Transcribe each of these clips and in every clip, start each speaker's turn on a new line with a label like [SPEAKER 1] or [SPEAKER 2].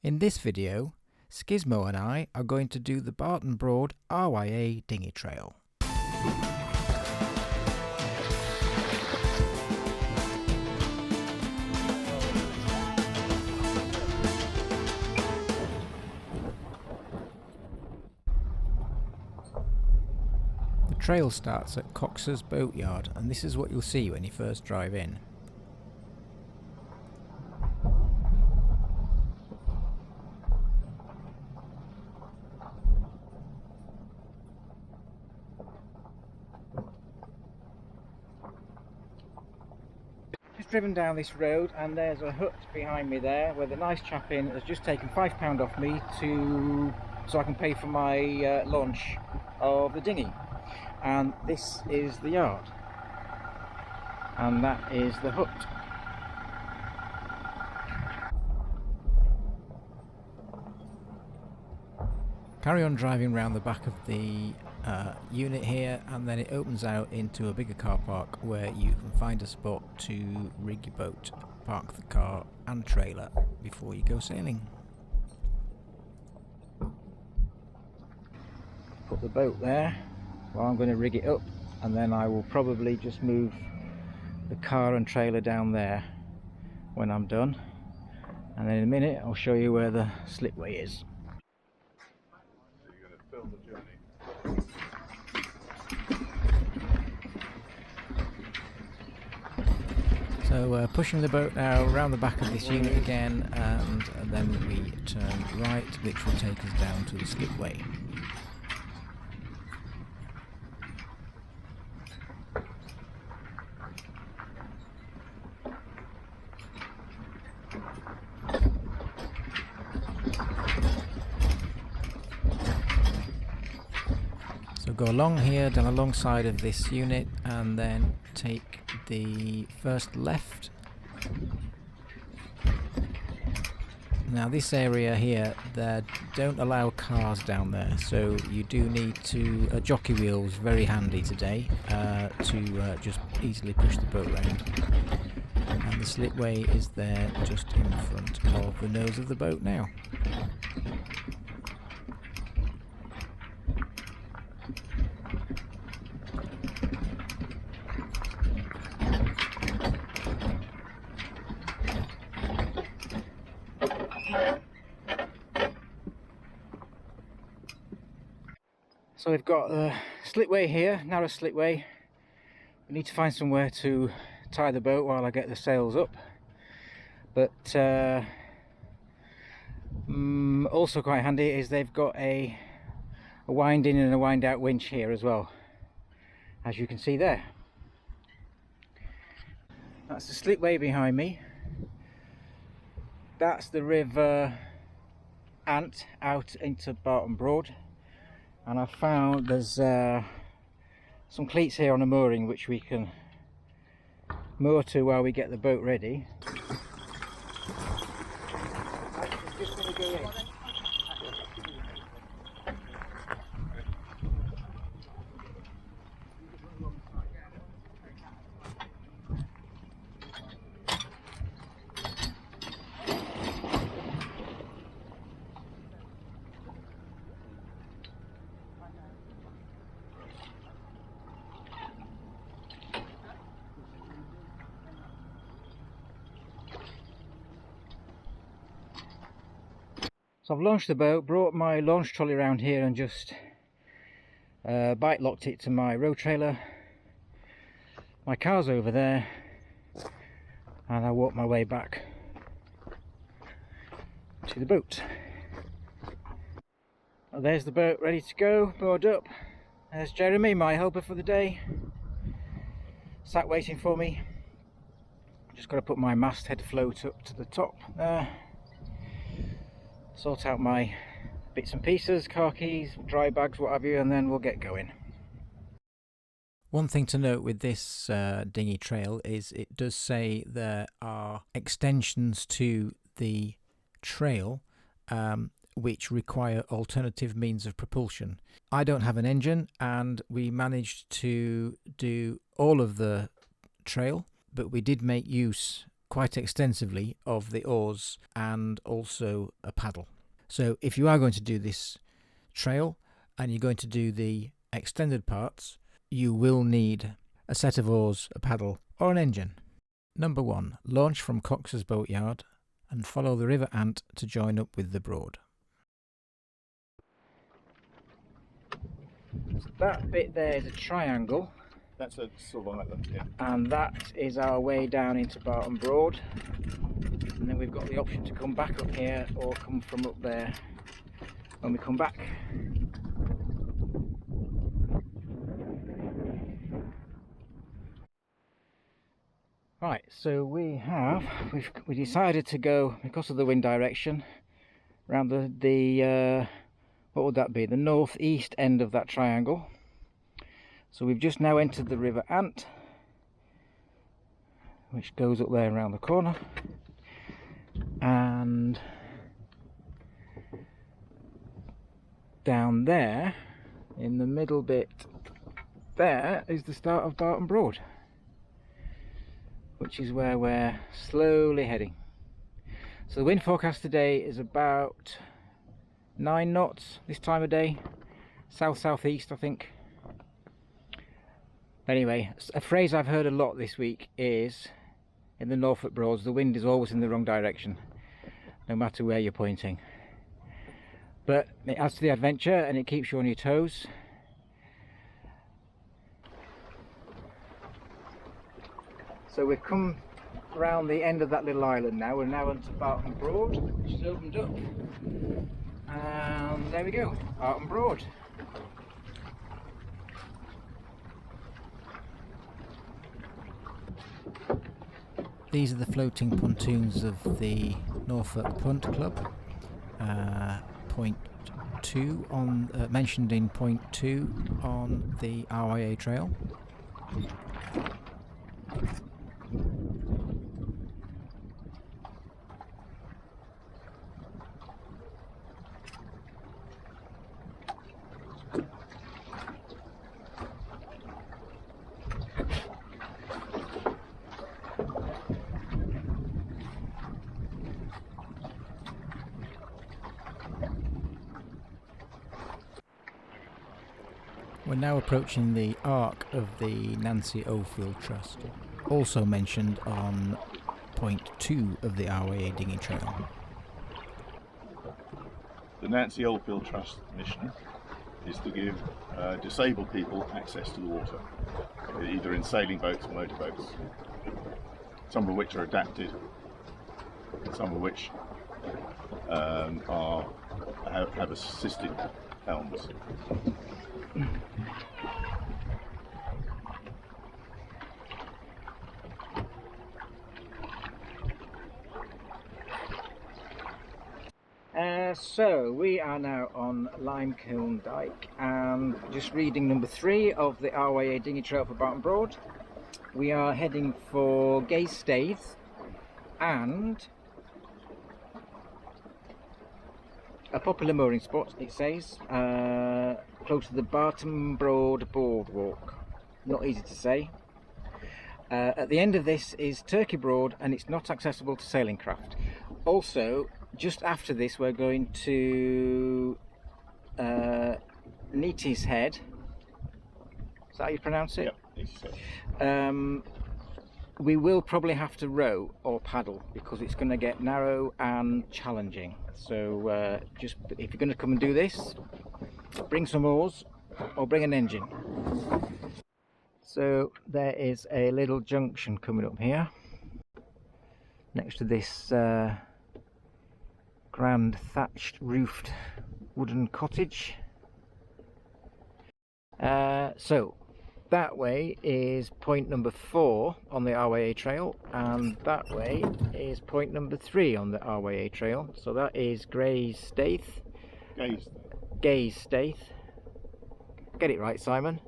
[SPEAKER 1] In this video, Skizmo and I are going to do the Barton Broad RYA Dinghy Trail. The trail starts at Cox's Boatyard, and this is what you'll see when you first drive in. Just driven down this road and there's a hut behind me there where the nice chap in has just taken £5 off me so I can pay for my launch of the dinghy. And this is the yard, and that is the hut. Carry on driving round the back of the unit here, and then it opens out into a bigger car park where you can find a spot to rig your boat, park the car and trailer before you go sailing. Put the boat there. Well, I'm going to rig it up, and then I will probably just move the car and trailer down there when I'm done, and then in a minute I'll show you where the slipway is.
[SPEAKER 2] So you're going to film the journey.
[SPEAKER 1] So pushing the boat now around the back of this unit again, and then we turn right, which will take us down to the slipway. So go along here, down alongside of this unit, and then take the first left. Now this area here, they don't allow cars down there, so you do need to, a jockey wheel is very handy today to just easily push the boat round. And the slipway is there just in front of the nose of the boat now. So we've got a slipway here, narrow slipway. We need to find somewhere to tie the boat while I get the sails up. But also quite handy is they've got a wind in and a wind out winch here as well, as you can see there. That's the slipway behind me. That's the river Ant out into Barton Broad. And I found there's some cleats here on a mooring which we can moor to while we get the boat ready. Just going to go in. So I've launched the boat, brought my launch trolley around here and just bike locked it to my road trailer. My car's over there, and I walk my way back to the boat. Well, there's the boat ready to go, moored up. There's Jeremy, my helper for the day, sat waiting for me. Just got to put my masthead float up to the top there. Sort out my bits and pieces, car keys, dry bags, what have you, and then we'll get going. One thing to note with this dinghy trail is it does say there are extensions to the trail which require alternative means of propulsion. I don't have an engine, and we managed to do all of the trail, but we did make use quite extensively of the oars and also a paddle. So if you are going to do this trail and you're going to do the extended parts, you will need a set of oars, a paddle or an engine. Number 1. Launch from Cox's Boatyard and follow the River Ant to join up with the Broad. So that bit there is a triangle.
[SPEAKER 2] That's a sort of island, yeah.
[SPEAKER 1] And that is our way down into Barton Broad. And then we've got the option to come back up here or come from up there when we come back. Right, so we decided to go, because of the wind direction, around the what would that be? The northeast end of that triangle. So we've just now entered the River Ant, which goes up there around the corner, and down there in the middle bit there is the start of Barton Broad, which is where we're slowly heading. So the wind forecast today is about 9 knots this time of day, south-southeast I think. Anyway, a phrase I've heard a lot this week is, in the Norfolk Broads, the wind is always in the wrong direction, no matter where you're pointing. But it adds to the adventure and it keeps you on your toes. So we've come around the end of that little island now. We're now onto Barton Broad, which is opened up. And there we go, Barton Broad. These are the floating pontoons of the Norfolk Punt Club. Point 2 on mentioned in point 2 on the RYA Trail. We're now approaching the arc of the Nancy Oldfield Trust, also mentioned on point 2 of the RYA Dinghy Trail.
[SPEAKER 2] The Nancy Oldfield Trust mission is to give disabled people access to the water, either in sailing boats or motorboats, some of which are adapted, some of which have assisted helms. So we are now on Limekiln Dyke and just reading number 3 of the RYA Dinghy Trail for Barton Broad. We are heading for Gay Staithe and a popular mooring spot, it says, close to the Barton Broad boardwalk. Not easy to say. At the end of this is Turkey Broad and it's not accessible to sailing craft. Also, just after this we're going to Neatishead. Is that how you pronounce it? Yep, Neatishead.
[SPEAKER 1] We will probably have to row or paddle because it's going to get narrow and challenging. So just if you're going to come and do this, bring some oars or bring an engine. So there is a little junction coming up here next to this grand thatched roofed wooden cottage. So that way is point number 4 on the RYA Trail, and that way is point number 3 on the RYA Trail. So that is Gay Staithe. Get it right, Simon.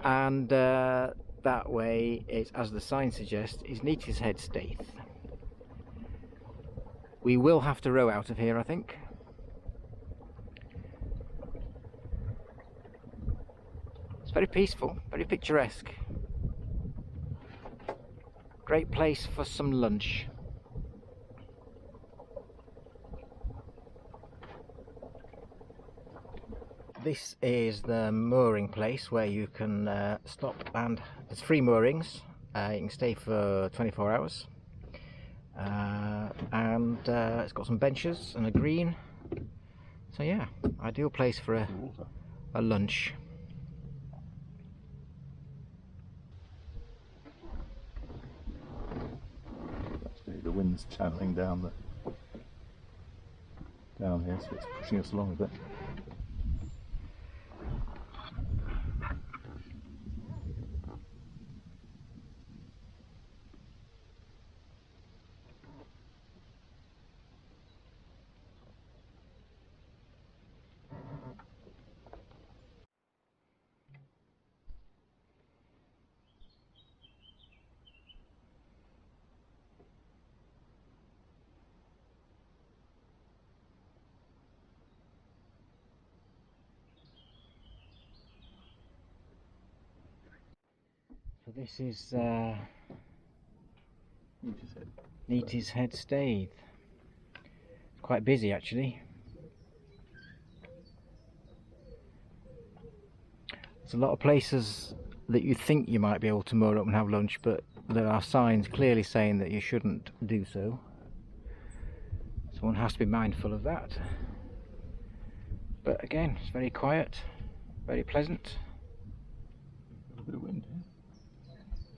[SPEAKER 1] And that way is, as the sign suggests, is Neatishead Staithe. We will have to row out of here, I think. It's very peaceful, very picturesque. Great place for some lunch.
[SPEAKER 2] this is the mooring place where you can stop, and there's free moorings. You can stay for 24 hours. And it's got some benches and a green. So yeah, ideal place for a lunch.
[SPEAKER 3] The wind's channeling down here, so it's pushing us along a bit.
[SPEAKER 2] So this is
[SPEAKER 3] Neatishead.
[SPEAKER 2] Neatishead Staithe. It's quite busy actually. There's a lot of places that you think you might be able to moor up and have lunch, but there are signs clearly saying that you shouldn't do so. So one has to be mindful of that. But again, it's very quiet, very pleasant.
[SPEAKER 3] A bit of wind here.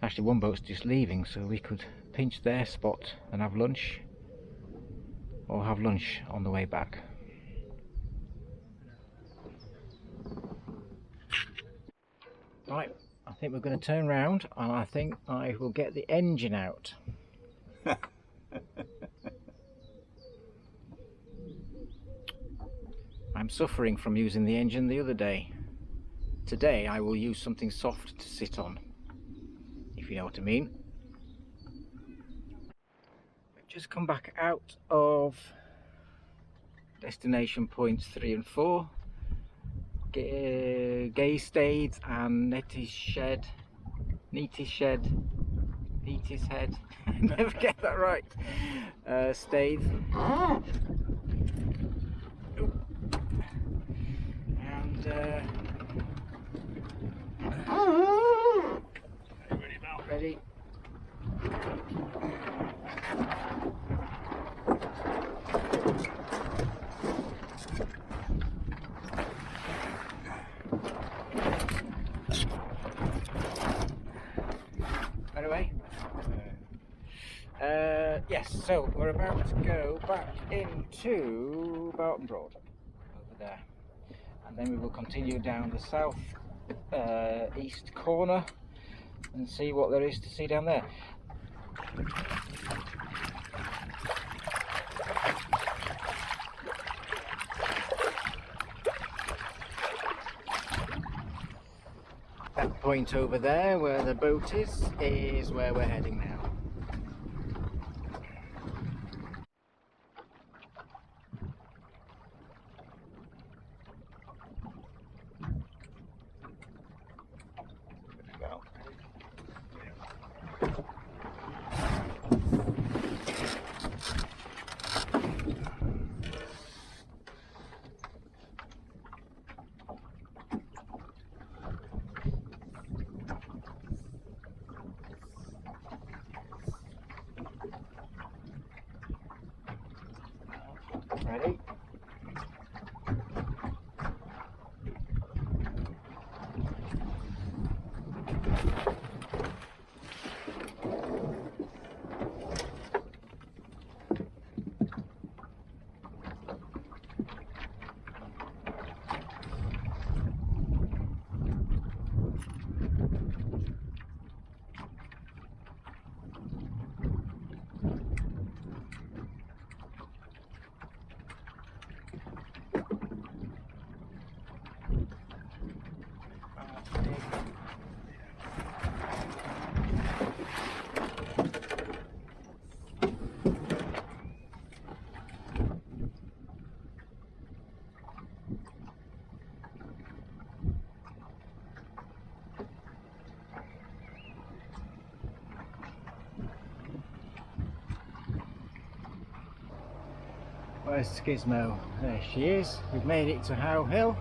[SPEAKER 2] Actually, one boat's just leaving, so we could pinch their spot and have lunch, or have lunch on the way back. Right, I think we're going to turn round, and I think I will get the engine out. I'm suffering from using the engine the other day. Today I will use something soft to sit on, if you know what I mean. We've just come back out of destination points 3 and 4. Staithe and Neatishead. Never get that right. Staithe. And ready. Right away. Yes, so we're about to go back into Barton Broad over there, and then we will continue down the south east corner and see what there is to see down there. That point over there where the boat is where we're heading now. Ready? Where's Skizmo? There she is. We've made it to How Hill.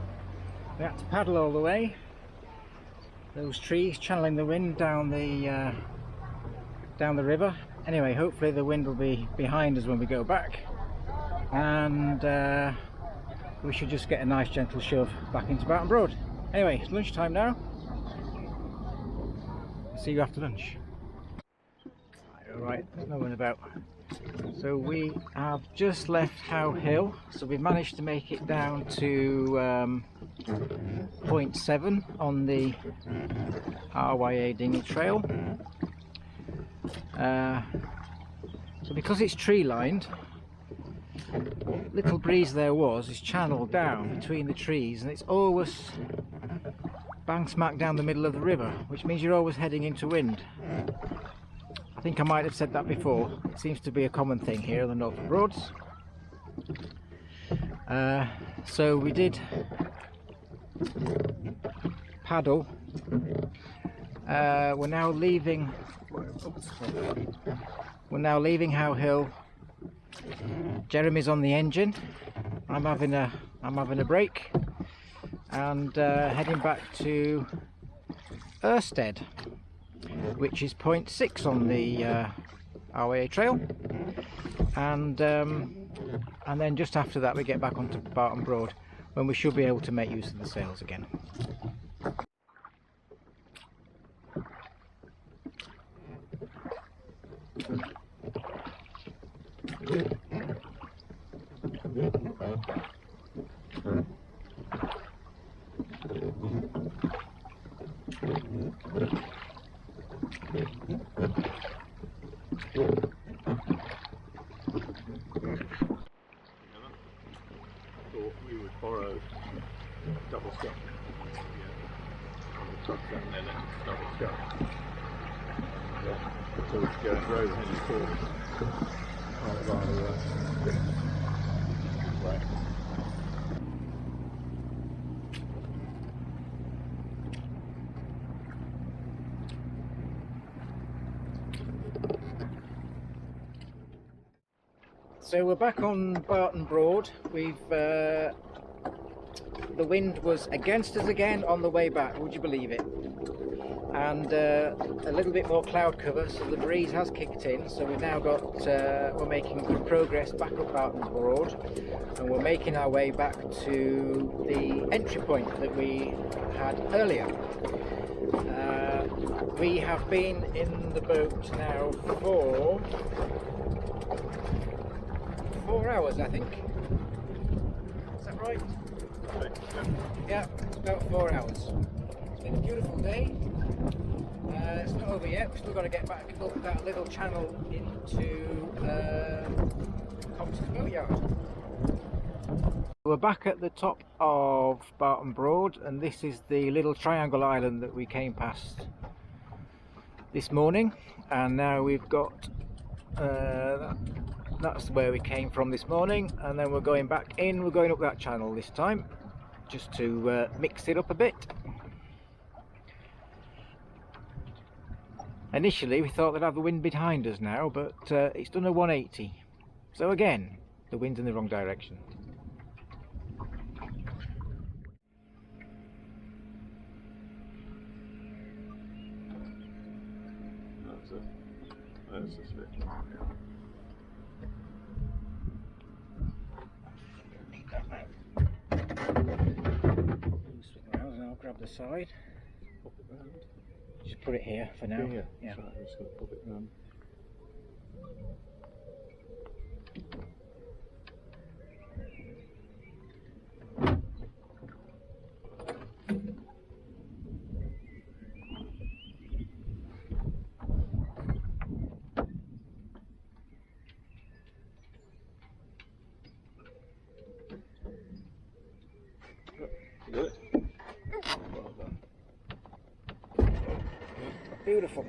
[SPEAKER 2] We had to paddle all the way. Those trees channeling the wind down the river. Anyway, hopefully the wind will be behind us when we go back, and we should just get a nice gentle shove back into Barton Broad. Anyway, it's lunchtime now. See you after lunch. Alright, there's no one about. So we have just left How Hill, so we've managed to make it down to point 7 on the RYA Dinghy Trail. So because it's tree lined, little breeze there is channeled down between the trees, and it's always bang smack down the middle of the river, which means you're always heading into wind. I think I might have said that before. It seems to be a common thing here on the Norfolk Broads. So we did paddle. We're now leaving How Hill. Jeremy's on the engine. I'm having a break, and heading back to Ørsted, which is point 6 on the RYA Trail, and then just after that we get back onto Barton Broad, when we should be able to make use of the sails again.
[SPEAKER 3] Thought we would borrow double scup. On the truck and then it's double scup. So we could go and row the Henry forward. Part of our way.
[SPEAKER 2] So we're back on Barton Broad. The wind was against us again on the way back, would you believe it? And a little bit more cloud cover, so the breeze has kicked in. So we've now got, we're making good progress back up Barton Broad, and we're making our way back to the entry point that we had earlier. We have been in the boat now for 4 hours, I think. Is that right? Yeah, it's about 4 hours. It's been a beautiful day. It's not over yet. We've still got to get back up that little channel into Compton's boatyard. We're back at the top of Barton Broad, and this is the little triangle island that we came past this morning, and now we've got that's where we came from this morning, and then we're going back in. We're going up that channel this time, just to mix it up a bit. Initially we thought they'd have the wind behind us now, but it's done a 180. So again, the wind's in the wrong direction.
[SPEAKER 3] That's a slip.
[SPEAKER 2] Swing around and I'll grab the side.
[SPEAKER 3] Pop it round.
[SPEAKER 2] Just put it here for now.
[SPEAKER 3] Yeah. So I'm just going to pop it round. Do it. Well done.
[SPEAKER 2] Beautiful.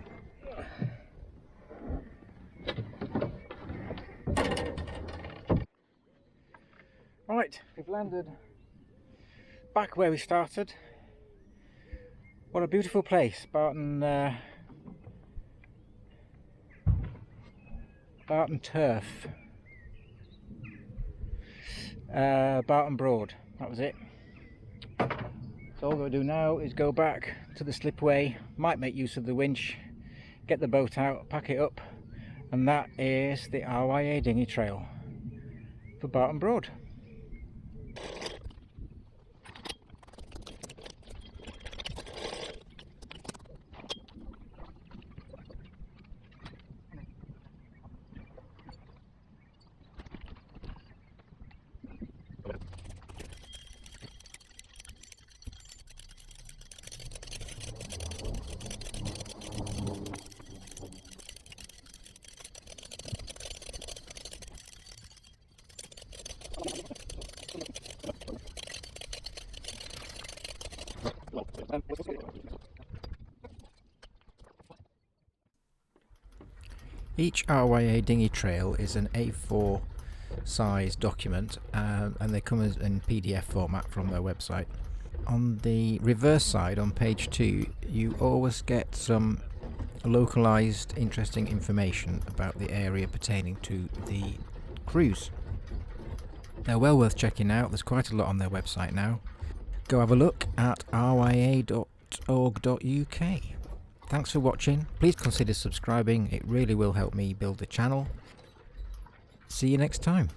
[SPEAKER 2] Right, we've landed back where we started. What a beautiful place, Barton Turf. Barton Broad, that was it. So all we're going to do now is go back to the slipway, might make use of the winch, get the boat out, pack it up, and that is the RYA Dinghy Trail for Barton Broad.
[SPEAKER 1] Each RYA Dinghy Trail is an A4 size document, and they come as in PDF format from their website. On the reverse side, on page 2, you always get some localized interesting information about the area pertaining to the cruise. They're well worth checking out. There's quite a lot on their website now. Go have a look at rya.org.uk. Thanks for watching. Please consider subscribing. It really will help me build the channel. See you next time.